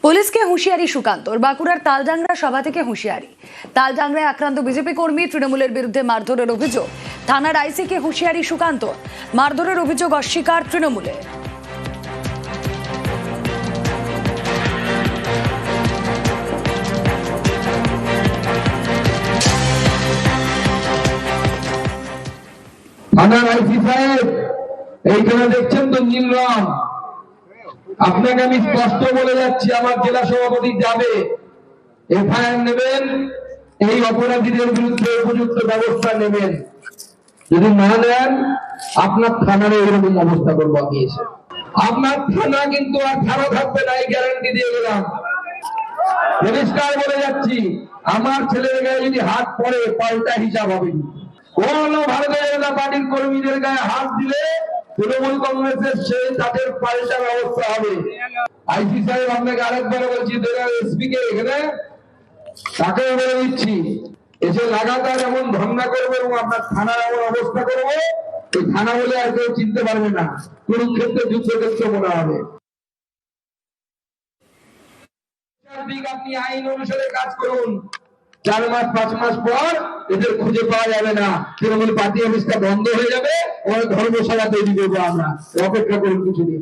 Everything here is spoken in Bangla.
পুলিশকে হুঁশিয়ারি সুকান্তর। বাঁকুড়ার তালডাংরা সভা থেকে হুঁশিয়ারি। তালডাংরায় আক্রান্ত বিজেপি কর্মী, তৃণমূলের বিরুদ্ধে মারধরের অভিযোগ। থানার আইসিকে হুঁশিয়ারি সুকান্তর। মারধরের অভিযোগ অস্বীকার তৃণমূলের। থানার আইসি সাহেব, এইখানে দেখছেন তো নীল রং, আপনাকে আমি স্পষ্ট বলে যাচ্ছি, আমার জেলা সভাপতি যাবে, এফআইআর নেবেন, এই অপরাধীদের বিরুদ্ধে উপযুক্ত ব্যবস্থা নেবেন। যদি না নেন, আপনার থানার এরকম অবস্থা করবো আমি এসে। আপনার থানা কিন্তু আর ভালো থাকবে না, এই গ্যারান্টি দিয়ে গেলাম। পরিষ্কার বলে যাচ্ছি, আমার ছেলের গায়ে যদি হাত পড়ে, পাল্টা হিসাব হবে। কোন ভারতীয় জনতা পার্টির কর্মীদের গায়ে হাত দিলে তৃণমূল কংগ্রেসের সেই তাদের পাল্টা ব্যবস্থা হবে। আইসি সাহেব, আপনাকে আরেকবার বলছি, এসপি কে এখানে তাকে বলে দিচ্ছি, এসে লাগাতার এমন ধর্ণা করবো এবং আপনার থানার এমন অবস্থা করবো, ওই থানা বলে আর কেউ চিনতে পারবে না, কুরুক্ষেত্রে যুদ্ধক্ষেত্র মনে হবে। আপনি আইন অনুসারে কাজ করুন, 4 মাস 5 মাস পর এদের খুঁজে পাওয়া যাবে না, তৃণমূল পার্টি অফিসটা বন্ধ হয়ে যাবে, ওই ধর্মশালা তৈরি করবো আমরা, অপেক্ষা করুন কিছুদিন।